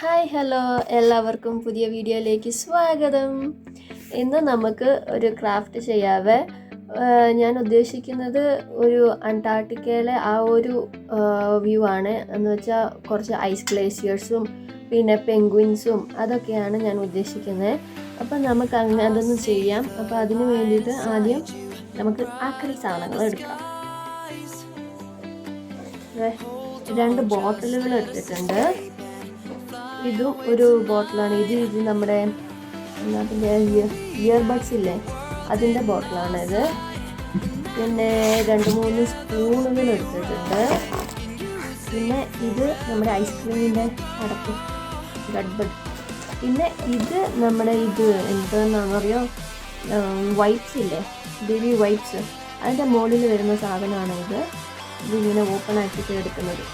Hi hello എല്ലാവർക്കും പുതിയ വീഡിയോയിലേക്ക് സ്വാഗതം. ഇന്ന് നമുക്ക് ഒരു ക്രാഫ്റ്റ് ചെയ്യാവേ. ഞാൻ ഉദ്ദേശിക്കുന്നത് ഒരു അന്റാർട്ടിക്കയിലെ ആ ഒരു വ്യൂ ആണ്. എന്ന് വെച്ചാൽ കുറച്ച് ഐസ് ഗ്ലേസിയേഴ്സും പിന്നെ പെൻഗ്വിൻസും അതൊക്കെയാണ് ഞാൻ ഉദ്ദേശിക്കുന്നത്. അപ്പം നമുക്ക് അങ്ങനെ അതൊന്ന് ചെയ്യാം. അപ്പോൾ അതിന് വേണ്ടിയിട്ട് ആദ്യം നമുക്ക് ആക്രി സാധനങ്ങൾ എടുക്കാം. 2 ബോട്ടിലുകൾ എടുത്തിട്ടുണ്ട്. ഇതും ഒരു ബോട്ടിലാണ്. ഇത് നമ്മുടെ അതിൻ്റെ ഇയർബഡ്സ് ഇല്ലേ, അതിൻ്റെ ബോട്ടിലാണിത്. പിന്നെ 2-3 സ്പൂണുകൾ എടുത്തിട്ടുണ്ട്. പിന്നെ ഇത് നമ്മുടെ ഐസ്ക്രീമിൻ്റെ അടപ്പ് ഗഡ്ബഡ്. പിന്നെ ഇത് നമ്മുടെ എന്താണെന്നറിയോ, വൈപ്സ് ഇല്ലേ, ബേബി വൈപ്സ്, അതിൻ്റെ മുകളിൽ വരുന്ന സാധനമാണ് ഇതിങ്ങനെ ഓപ്പൺ ആക്കിയിട്ട് എടുക്കുന്നത്.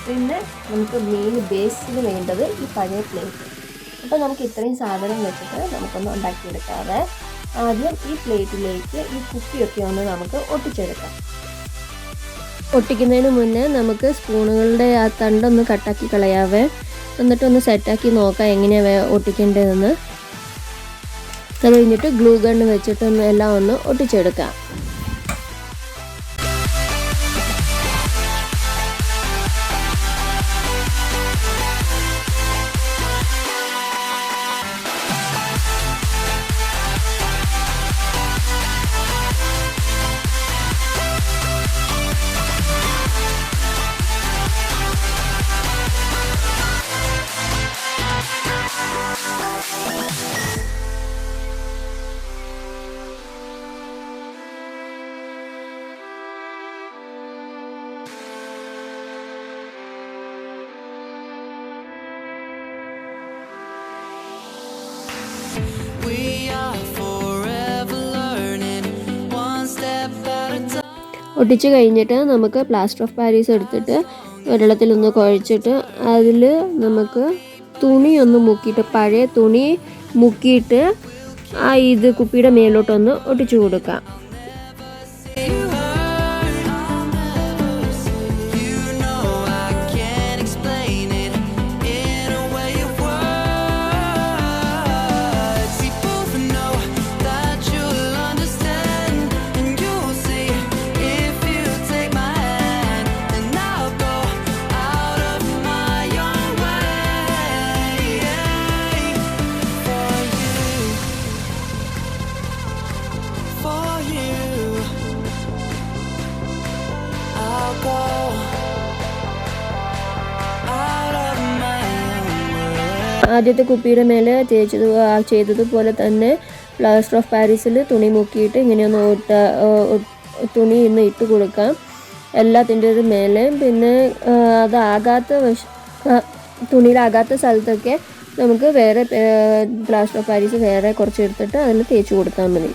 പിന്നെ നമുക്ക് മെയിൻ ബേസിന് വേണ്ടത് ഈ പഴയ പ്ലേറ്റ്. അപ്പോൾ നമുക്ക് ഇത്രയും സാധനം വെച്ചിട്ട് നമുക്കൊന്ന് ഉണ്ടാക്കിയെടുക്കാതെ ആദ്യം ഈ പ്ലേറ്റിലേക്ക് ഈ കുപ്പിയൊക്കെ ഒന്ന് നമുക്ക് ഒട്ടിച്ചെടുക്കാം. ഒട്ടിക്കുന്നതിന് മുന്നേ നമുക്ക് സ്പൂണുകളുടെ ആ തണ്ടൊന്ന് കട്ടാക്കി കളയാവേ. എന്നിട്ടൊന്ന് സെറ്റാക്കി നോക്കാം എങ്ങനെയാണ് ഒട്ടിക്കേണ്ടതെന്ന്. അത് കഴിഞ്ഞിട്ട് ഗ്ലൂ ഗണ്ണ് വെച്ചിട്ടൊന്ന് എല്ലാം ഒന്ന് ഒട്ടിച്ചെടുക്കാം. ഒട്ടിച്ച് കഴിഞ്ഞിട്ട് നമുക്ക് പ്ലാസ്റ്റർ ഓഫ് പാരീസ് എടുത്തിട്ട് വെള്ളത്തിലൊന്ന് കുഴച്ചിട്ട് അതിൽ നമുക്ക് തുണിയൊന്ന് മുക്കിയിട്ട്, പഴയ തുണി മുക്കിയിട്ട് ഇത് കുപ്പിയുടെ മേലോട്ടൊന്ന് ഒട്ടിച്ചു കൊടുക്കാം. ആദ്യത്തെ കുപ്പിയുടെ മേലെ ചെയ്തതുപോലെ തന്നെ പ്ലാസ്റ്റർ ഓഫ് പാരീസിൽ തുണി മുക്കിയിട്ട് ഇങ്ങനെയൊന്ന് തുണി ഇന്ന് ഇട്ട് കൊടുക്കാം എല്ലാത്തിൻ്റെ മേലെ. പിന്നെ തുണിയിലാകാത്ത സ്ഥലത്തൊക്കെ നമുക്ക് വേറെ പ്ലാസ്റ്റർ ഓഫ് പാരീസ് വേറെ കുറച്ച് എടുത്തിട്ട് അതിൽ തേച്ച് കൊടുത്താൽ മതി.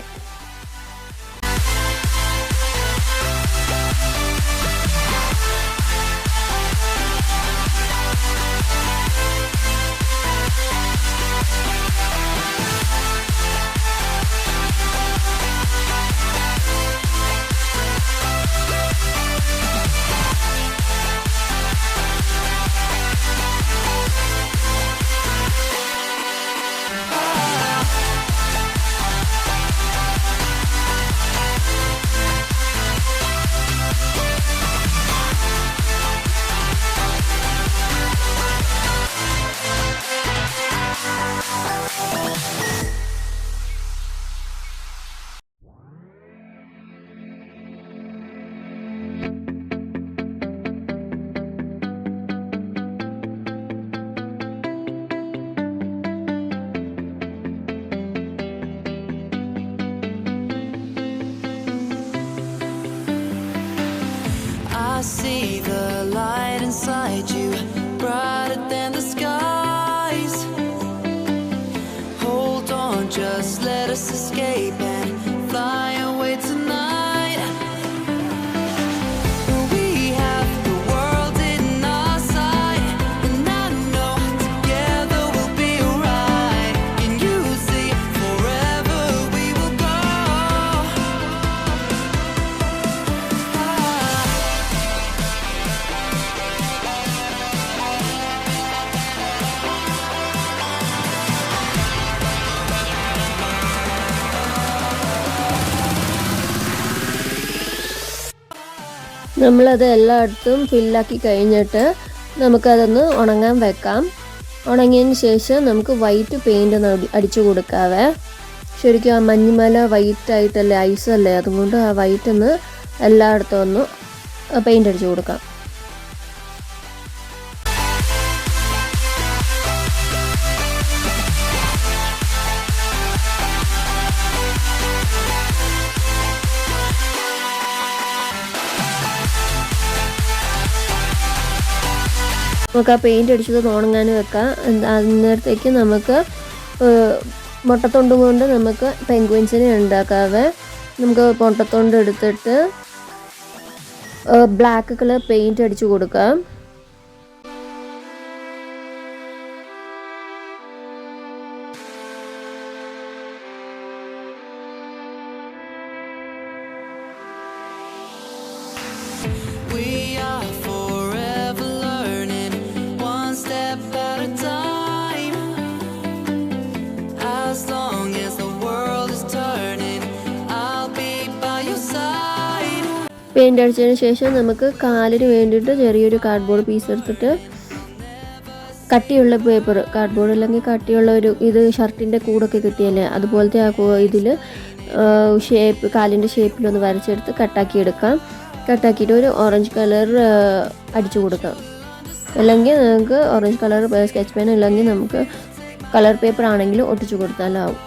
നമ്മളത് എല്ലായിടത്തും ഫില്ലാക്കി കഴിഞ്ഞിട്ട് നമുക്കതൊന്ന് ഉണങ്ങാൻ വെക്കാം. ഉണങ്ങിയതിന് ശേഷം നമുക്ക് വൈറ്റ് പെയിൻ്റ് ഒന്ന് അടിച്ചു കൊടുക്കാവേ. ശരിക്കും ആ മഞ്ഞുമല വൈറ്റ് ആയിട്ടല്ലേ, ഐസല്ലേ, അതുകൊണ്ട് ആ വൈറ്റ് ഒന്ന് എല്ലായിടത്തും ഒന്ന് പെയിൻ്റ് അടിച്ചു കൊടുക്കാം. നമുക്ക് ആ പെയിൻ്റ് അടിച്ചത് ഉണങ്ങാൻ വെക്കാം. അന്നേരത്തേക്ക് നമുക്ക് മുട്ടത്തൊണ്ട് കൊണ്ട് നമുക്ക് പെൻഗ്വിൻസിനെ ഉണ്ടാക്കാവേ. നമുക്ക് മുട്ടത്തൊണ്ട് എടുത്തിട്ട് ബ്ലാക്ക് കളർ പെയിൻ്റ് അടിച്ചു കൊടുക്കാം. പെയിൻ്റ് അടിച്ചതിന് ശേഷം നമുക്ക് കാലിന് വേണ്ടിയിട്ട് ചെറിയൊരു കാർഡ്ബോർഡ് പീസ് എടുത്തിട്ട് കട്ടിയുള്ള പേപ്പർ, കാർഡ്ബോർഡ് അല്ലെങ്കിൽ കട്ടിയുള്ള ഒരു ഇത് ഷർട്ടിൻ്റെ കൂടൊക്കെ കിട്ടിയല്ലേ, അതുപോലത്തെ ആ ഇതിൽ കാലിൻ്റെ ഷേപ്പിലൊന്ന് വരച്ചെടുത്ത് കട്ടാക്കി എടുക്കാം. കട്ടാക്കിയിട്ട് ഒരു ഓറഞ്ച് കളർ അടിച്ചു കൊടുക്കാം. അല്ലെങ്കിൽ നമുക്ക് ഓറഞ്ച് കളർ സ്കെച്ച് പെൻ, അല്ലെങ്കിൽ നമുക്ക് കളർ പേപ്പർ ആണെങ്കിലും ഒട്ടിച്ചു കൊടുത്താലാവും.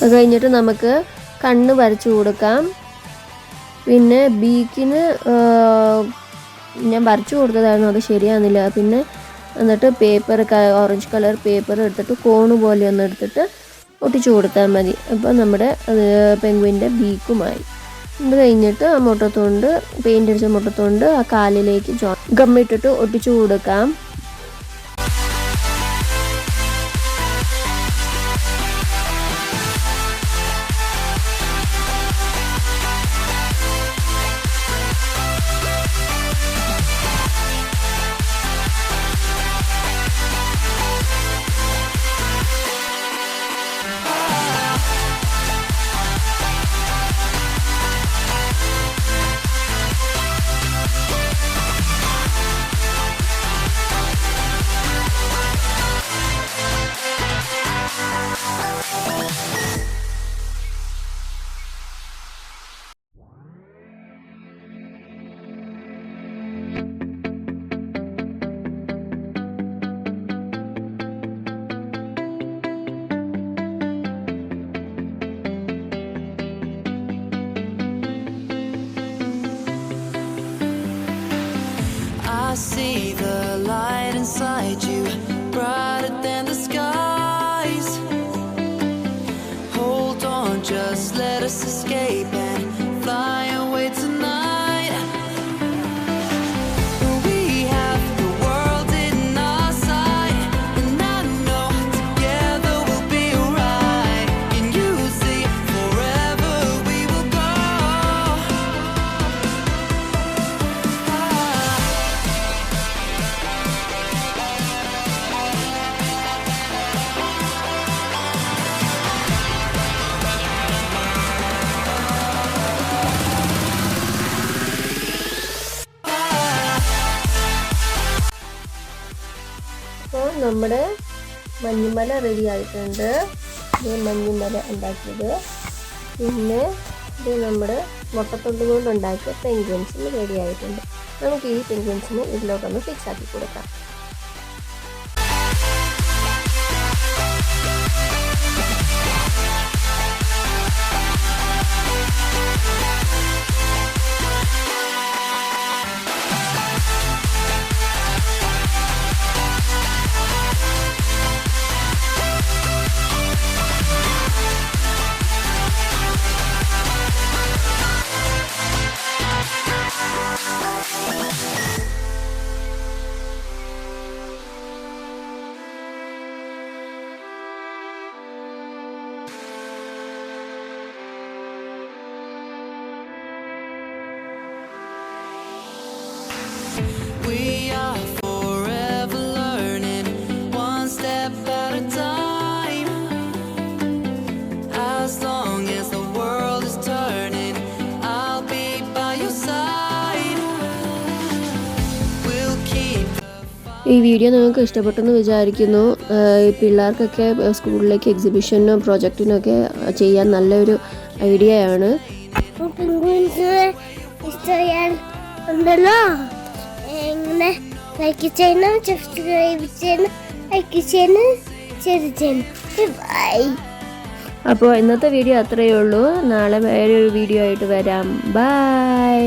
അത് കഴിഞ്ഞിട്ട് നമുക്ക് കണ്ണ് വരച്ചു കൊടുക്കാം. പിന്നെ ബീക്കിന് ഞാൻ വരച്ചു കൊടുത്തതായിരുന്നു, അത് ശരിയാകുന്നില്ല. പിന്നെ എന്നിട്ട് പേപ്പർ, ഓറഞ്ച് കളർ പേപ്പർ എടുത്തിട്ട് കോണ് പോലെ ഒന്ന് എടുത്തിട്ട് ഒട്ടിച്ചു കൊടുത്താൽ മതി. അപ്പോൾ നമ്മുടെ പെൻഗ്വിൻ്റെ ബീക്കുമായി. ഇത് കഴിഞ്ഞിട്ട് ആ മുട്ടത്തോണ്ട്, പെയിൻ്റ് അടിച്ച മുട്ടത്തോണ്ട് ആ കാലിലേക്ക് ഗമ്മിട്ടിട്ട് ഒട്ടിച്ചു കൊടുക്കാം. I see the light inside you, brighter than the skies. Hold on, just let us escape and fly away tonight. We have the world in our sight, and I know together we'll be right. Can you see forever we will go? അപ്പോൾ നമ്മുടെ മഞ്ഞുമല ready ആയിട്ടുണ്ട്. ഇത് മഞ്ഞുമല ഉണ്ടാക്കിയത്. പിന്നെ ഇത് നമ്മുടെ മുട്ടത്തൊണ്ട് കൊണ്ട് ഉണ്ടാക്കിയ പെൻഗ്വിൻസിന് റെഡി ആയിട്ടുണ്ട്. നമുക്ക് ഈ പെൻഗ്വിൻസിന് ഇതിലോട്ടൊന്ന് ഫിക്സ് ആക്കി കൊടുക്കാം. ഈ വീഡിയോ നിങ്ങൾക്ക് ഇഷ്ടപ്പെട്ടെന്ന് വിചാരിക്കുന്നു. ഈ പിള്ളേർക്കൊക്കെ സ്കൂളിലേക്ക് എക്സിബിഷനും പ്രൊജക്റ്റിനൊക്കെ ചെയ്യാൻ നല്ലൊരു ഐഡിയ ആണ്. പെൻഗ്വിൻസിനെ ഇഷ്ടം ഉണ്ടല്ലോ, എങ്ങനെ ലൈക്ക് ചെയ്യണം, സബ്സ്ക്രൈബ് ചെയ്യണം, ലൈക്ക് ചെയ്യണം, ഷെയർ ചെയ്യണം. ബൈ. അപ്പോൾ ഇന്നത്തെ വീഡിയോ അത്രയേ ഉള്ളൂ. നാളെ വേറൊരു വീഡിയോ ആയിട്ട് വരാം. ബൈ.